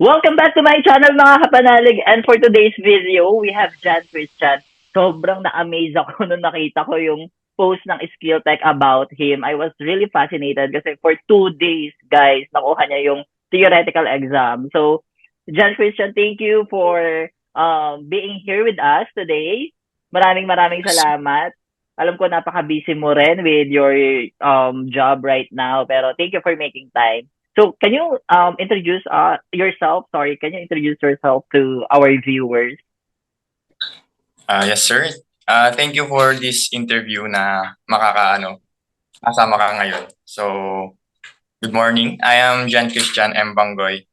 Welcome back to my channel mga kapanalig, and for today's video, we have Jan Christian. Sobrang na-amaze ako nung nakita ko yung post ng Skill Tech about him. I was really fascinated kasi for 2 days, guys, nakuha niya yung theoretical exam. So, Jan Christian, thank you for being here with us today. Maraming salamat. Alam ko napaka-busy mo rin with your job right now, pero thank you for making time. So can you introduce yourself? Sorry, can you introduce yourself to our viewers? Yes, sir. Thank you for this interview na kasama ka ngayon. So, good morning. I am Jan Christian M. Bangoy,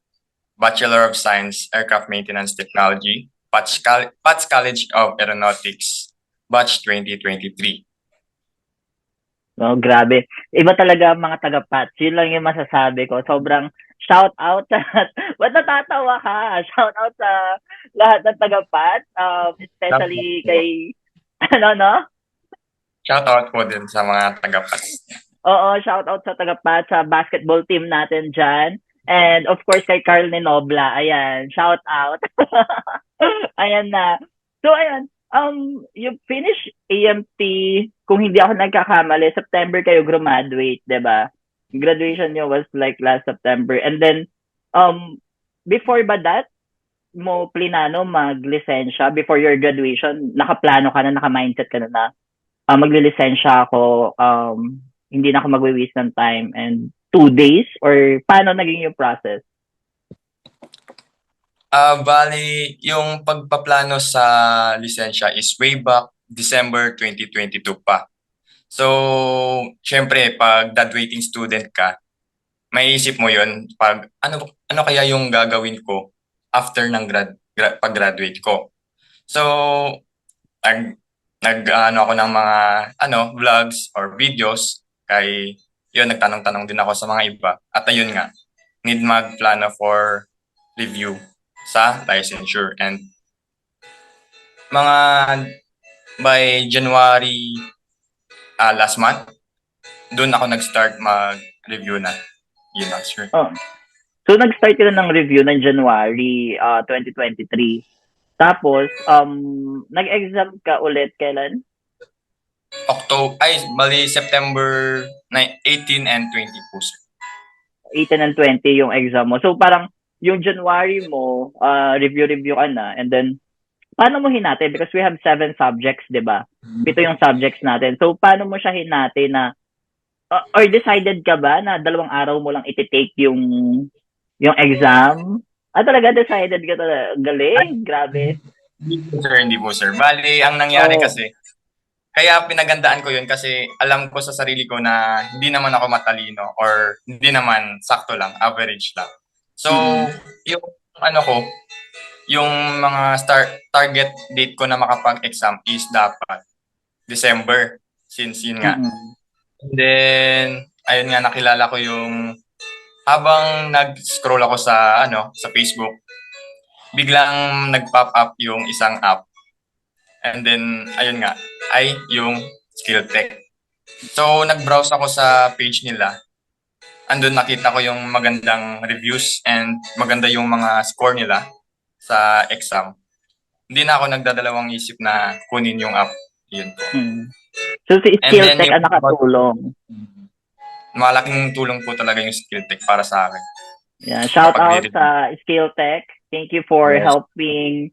Bachelor of Science, Aircraft Maintenance Technology, PATS College of Aeronautics, Batch 2023. Oh, grabe. Iba talaga ang mga taga-Pats. Yun lang yung masasabi ko. Sobrang shout out sa ba't natatawa ka? Shout out sa lahat ng taga-Pats, especially kay ano no? Shout out po din sa mga taga-PATS. Oo, shout out sa taga-Pats sa basketball team natin diyan. And of course kay Carl Ninobla. Ayan, shout out. Ayan na. So ayan, you finish AMT, kung hindi ako nagkakamali, September kayo graduate, 'di ba? Graduation niyo was like last September. And then before ba that mo plinano maglisensya before your graduation? Nakaplano ka na, naka-mindset ka na na maglilisensya ako, hindi na ako magwi-waste ng time and 2 days, or paano naging yung process? Bali, yung pagpaplano sa lisensya is way back December 2022 pa. So, syempre, pag graduating student ka, may isip mo yun, pag ano kaya yung gagawin ko after ng pag-graduate ko. So, nag ako ng mga vlogs or videos, kay yun, nagtanong-tanong din ako sa mga iba. At ayun nga, need magplano for review sa licensure. And mga by January last month, doon ako nag-start mag-review na. Yun lang, sir. Oh. So nag-start ka na ng review ng January 2023. Tapos nag-exam ka ulit kailan? September 18 and 20 po, sir. 18 and 20 yung exam mo. So parang yung January mo, review ka na, and then paano mo hinati? Because we have 7 subjects, di ba? 7 yung subjects natin. So paano mo siya hinati na, or decided ka ba na 2 araw mo lang iti-take yung exam? Talaga decided ka talaga. Galing, grabe. Hindi po, sir. Bali, ang nangyari kasi, kaya pinagandaan ko yun kasi alam ko sa sarili ko na hindi naman ako matalino or hindi naman sakto lang, average lang. So, yung yung mga target date ko na makapag-exam is dapat December, since yun nga. And then, ayun nga, nakilala ko yung habang nag-scroll ako sa Facebook, biglang nag-pop up yung isang app. And then, ayun nga, ay yung Skill Tech. So, nag-browse ako sa page nila. Andun nakita ko yung magandang reviews and maganda yung mga score nila sa exam. Hindi na ako nagdadalawang isip na kunin yung app. Yun po. So, si Skill Tech ang nakatulong. Malaking tulong po talaga yung Skill Tech para sa akin. Yeah, shout out sa Skill Tech. Thank you for helping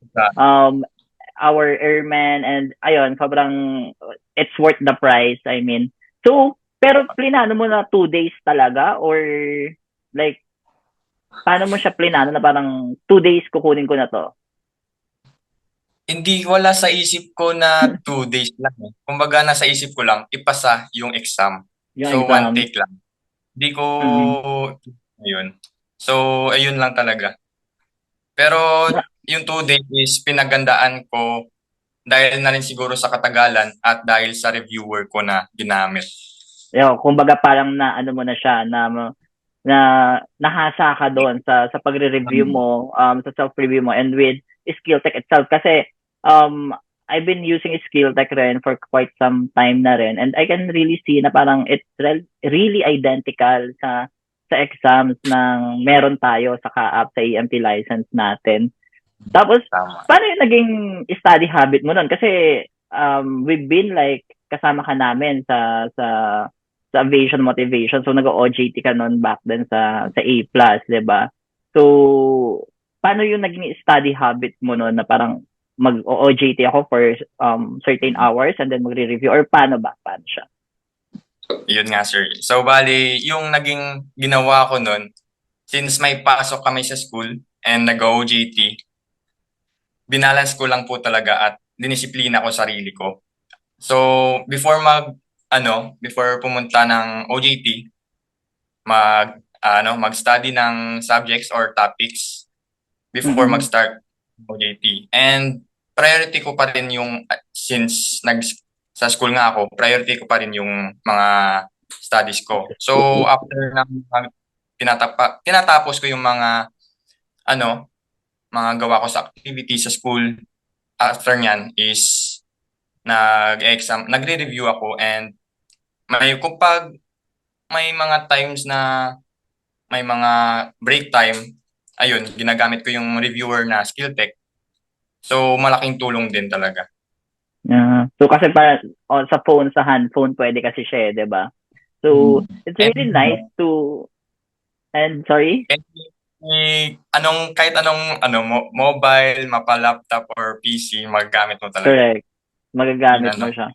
our airmen, and ayun, sobrang it's worth the price, I mean. So, pero plinano mo na 2 days talaga, or like paano mo siya plinano na parang 2 days kukunin ko na to? Hindi, wala sa isip ko na 2 days lang. Kumbaga nasa isip ko lang ipasa yung exam. So, one take lang. Hindi ko yun. So, ayun lang talaga. Pero yung 2 days is pinagandaan ko dahil na rin siguro sa katagalan at dahil sa reviewer ko na ginamit. Kumbaga parang na ano mo na siya, na nahasa ka doon sa pagre-review mo, sa self-review mo, and with Skill Tech itself. Kasi I've been using Skill Tech rin for quite some time na rin, and I can really see na parang it's really identical sa sa exams ng meron tayo sa ka-up sa EMT license natin. Tapos, Tama. paano yung naging study habit mo nun? Kasi we've been like, kasama ka namin sa aviation motivation. So, nag-OJT ka nun back then sa A+, di ba? So, paano yung naging study habit mo nun na parang mag-OJT ako for certain hours and then magre-review? Or paano ba? Paano siya? Yun nga, sir. So, bali, yung naging ginawa ko nun, since may pasok kami sa school and nag-OJT, binalance ko lang po talaga at dinisiplina ko sarili ko. So, before pumunta ng OJT, mag-study ng subjects or topics before mag-start OJT. And priority ko pa rin yung, since sa school nga ako, priority ko pa rin yung mga studies ko. So, after tinatapos ko yung mga gawa ko sa activity sa school, after nyan is nagre-review ako, and kapag may mga times na may mga break time, ayun, ginagamit ko yung reviewer na SkillTech. So, malaking tulong din talaga. So, kasi sa handphone, pwede kasi siya, di ba? So, it's really nice to, and sorry? Kahit anong mobile, mapa-laptop or PC, magagamit mo talaga. Correct. Magagamit mo siya.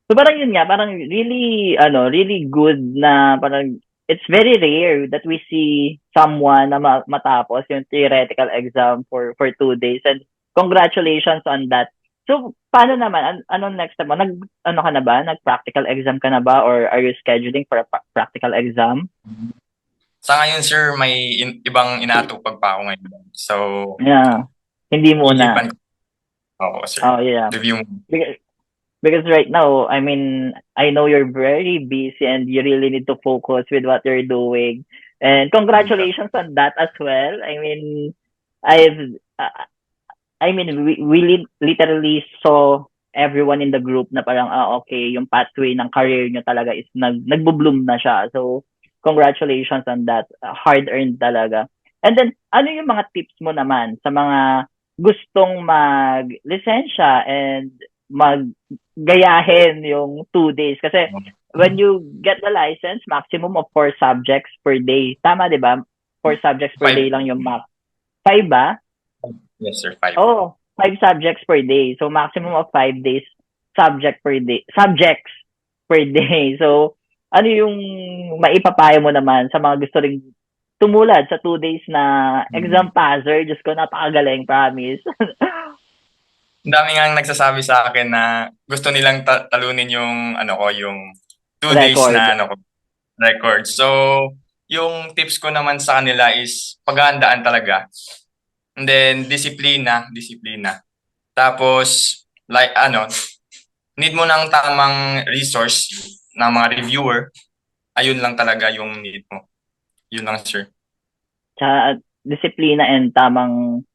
So parang yun nga, parang really good na parang it's very rare that we see someone na matapos yung theoretical exam for 2 days, and congratulations on that. So paano naman, anong next step mo? Ka na ba? Nag-practical exam ka na ba, or are you scheduling for a practical exam? Sa ngayon, sir, may ibang inaatupag pa ako ngayon. So, yeah. Hindi muna. Oo, sir. Oh, yeah. Review. Because right now, I mean, I know you're very busy and you really need to focus with what you're doing. And congratulations on that as well. I mean, we literally saw everyone in the group na parang, okay, yung pathway ng career nyo talaga is nagbo-bloom na siya. So, congratulations on that. Hard-earned talaga. And then, ano yung mga tips mo naman sa mga gustong mag-lisensya and maggayahin yung 2 days? Kasi when you get the license, maximum of 4 subjects per day. Tama, di ba? 4 subjects per day lang yung max. 5 ba? Yes, sir. 5. Oh, 5 subjects per day. So, maximum of 5 days subjects per day. So, ano yung maipapayo mo naman sa mga gusto ring tumulad sa 2 days na exam passer? Diyos ko, napakagaling, promise. Ang dami nga nagsasabi sa akin na gusto nilang talunin yung yung 2 days na record. So, yung tips ko naman sa kanila is paghahandaan talaga. And then disiplina. Tapos need mo ng tamang resource ng mga reviewer. Ayun lang talaga yung need mo. Yun lang, sir. Tsaka disiplina and tamang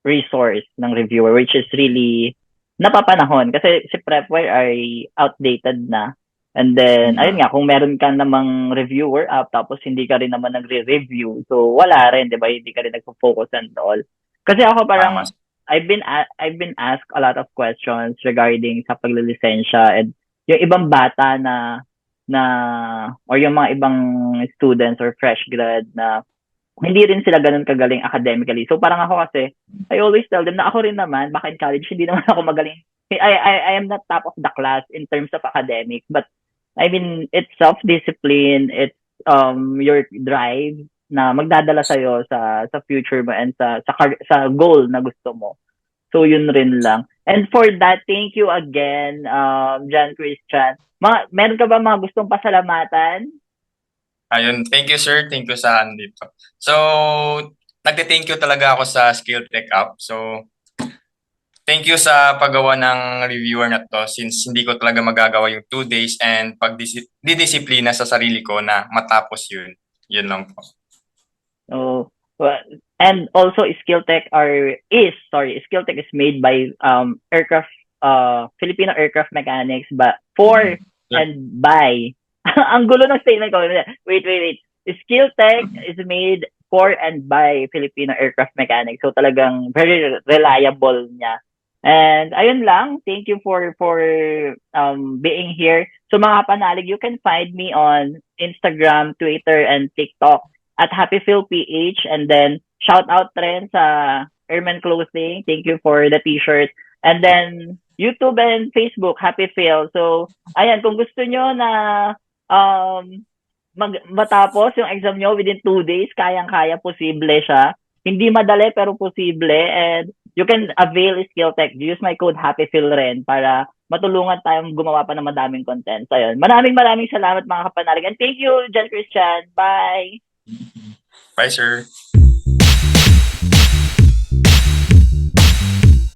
resource ng reviewer, which is really napapanahon kasi si Prepware ay outdated na. And then, ayun nga, kung meron ka namang reviewer app tapos hindi ka rin naman nagre-review, so wala rin, di ba? Hindi ka rin nagpo-focus and all. Kasi ako parang, I've been asked a lot of questions regarding sa paglilisensya, and yung ibang bata na or yung mga ibang students or fresh grad na hindi rin sila ganun kagaling academically. So parang ako kasi, I always tell them na ako rin naman, baka in college, hindi naman ako magaling. I am not top of the class in terms of academics, but I mean, it's self-discipline, it's your drive na magdadala sa'yo sa future mo and sa goal na gusto mo. So yun rin lang. And for that, thank you again, John Christian. Meron ka ba mga gustong pasalamatan? Ayun, thank you, sir. Thank you sa dito. So, nagte-thank you talaga ako sa SkillTech app. So, thank you sa paggawa ng reviewer na to, since hindi ko talaga magagawa yung 2 days, and didisiplina sa sarili ko na matapos yun. Yun lang po. Oh, and also SkillTech is made by Filipino Aircraft Mechanics, but for and by Ang gulo ng statement ko. Wait. Skill Tech is made for and by Filipino aircraft mechanics. So talagang very reliable niya. And ayun lang. Thank you for being here. So mga panalig, you can find me on Instagram, Twitter, and TikTok at HappyPhilPH. And then shout out rin sa Airman Clothing. Thank you for the t-shirt. And then YouTube and Facebook, Happy Phil. So ayan, kung gusto nyo na matapos yung exam nyo within 2 days, kayang-kaya, posible siya. Hindi madali pero posible, and you can avail Skill Tech. Use my code HappyPhil rin para matulungan tayong gumawa pa ng madaming content. So, ayun. Maraming salamat mga kapanalig. And thank you, John Christian. Bye! Bye, sir.